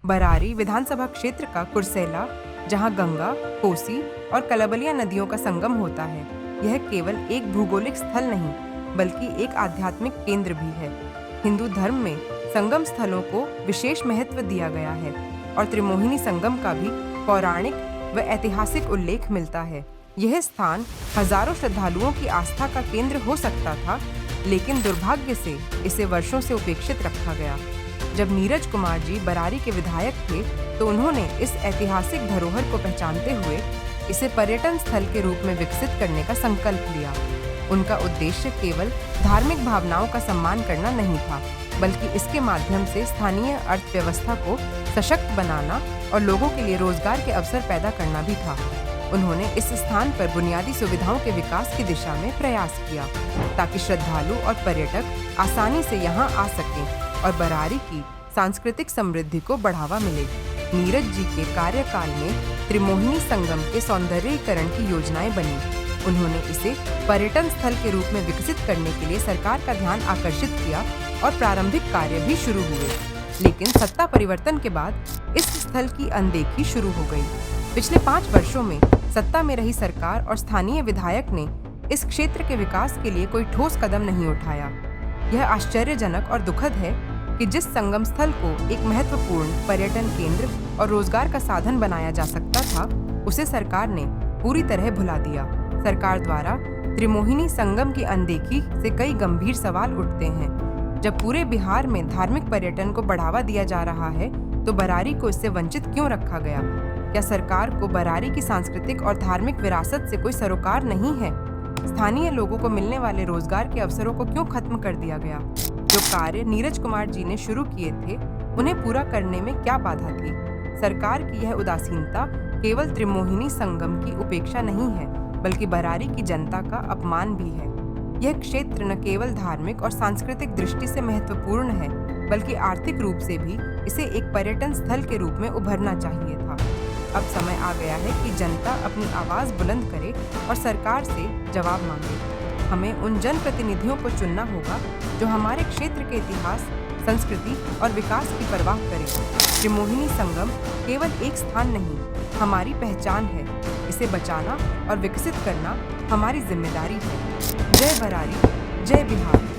बरारी विधानसभा क्षेत्र का कुर्सेला, जहां गंगा, कोसी और कलबलिया नदियों का संगम होता है, यह केवल एक भूगोलिक स्थल नहीं बल्कि एक आध्यात्मिक केंद्र भी है। हिंदू धर्म में संगम स्थलों को विशेष महत्व दिया गया है और त्रिमोहिनी संगम का भी पौराणिक व ऐतिहासिक उल्लेख मिलता है। यह स्थान हजारों श्रद्धालुओं की आस्था का केंद्र हो सकता था, लेकिन दुर्भाग्य से इसे वर्षों से उपेक्षित रखा गया। जब नीरज कुमार जी बरारी के विधायक थे, तो उन्होंने इस ऐतिहासिक धरोहर को पहचानते हुए इसे पर्यटन स्थल के रूप में विकसित करने का संकल्प लिया। उनका उद्देश्य केवल धार्मिक भावनाओं का सम्मान करना नहीं था, बल्कि इसके माध्यम से स्थानीय अर्थव्यवस्था को सशक्त बनाना और लोगों के लिए रोजगार के अवसर पैदा करना भी था। उन्होंने इस स्थान पर बुनियादी सुविधाओं के विकास की दिशा में प्रयास किया, ताकि श्रद्धालु और पर्यटक आसानी से यहाँ आ सकें और बरारी की सांस्कृतिक समृद्धि को बढ़ावा मिले। नीरज जी के कार्यकाल में त्रिमोहिनी संगम के सौंदर्यीकरण की योजनाएं बनी। उन्होंने इसे पर्यटन स्थल के रूप में विकसित करने के लिए सरकार का ध्यान आकर्षित किया और प्रारंभिक कार्य भी शुरू हुए। लेकिन सत्ता परिवर्तन के बाद इस स्थल की अनदेखी शुरू हो गई। पिछले 5 वर्षों में सत्ता में रही सरकार और स्थानीय विधायक ने इस क्षेत्र के विकास के लिए कोई ठोस कदम नहीं उठाया। यह आश्चर्यजनक और दुखद है कि जिस संगम स्थल को एक महत्वपूर्ण पर्यटन केंद्र और रोजगार का साधन बनाया जा सकता था, उसे सरकार ने पूरी तरह भुला दिया। सरकार द्वारा त्रिमोहिनी संगम की अनदेखी से कई गंभीर सवाल उठते हैं। जब पूरे बिहार में धार्मिक पर्यटन को बढ़ावा दिया जा रहा है, तो बरारी को इससे वंचित क्यों रखा गया? क्या सरकार को बरारी की सांस्कृतिक और धार्मिक विरासत से कोई सरोकार नहीं है? स्थानीय लोगों को मिलने वाले रोजगार के अवसरों को क्यों खत्म कर दिया गया? जो कार्य नीरज कुमार जी ने शुरू किए थे, उन्हें पूरा करने में क्या बाधा थी? सरकार की यह उदासीनता केवल त्रिमोहिनी संगम की उपेक्षा नहीं है, बल्कि बरारी की जनता का अपमान भी है। यह क्षेत्र न केवल धार्मिक और सांस्कृतिक दृष्टि से महत्वपूर्ण है, बल्कि आर्थिक रूप से भी इसे एक पर्यटन स्थल के रूप में उभरना चाहिए था। अब समय आ गया है कि जनता अपनी आवाज बुलंद करे और सरकार से जवाब मांगे। हमें उन जनप्रतिनिधियों को चुनना होगा जो हमारे क्षेत्र के इतिहास, संस्कृति और विकास की परवाह करें। त्रिमोहिनी संगम केवल एक स्थान नहीं, हमारी पहचान है। इसे बचाना और विकसित करना हमारी जिम्मेदारी है। जय बरारी, जय बिहार।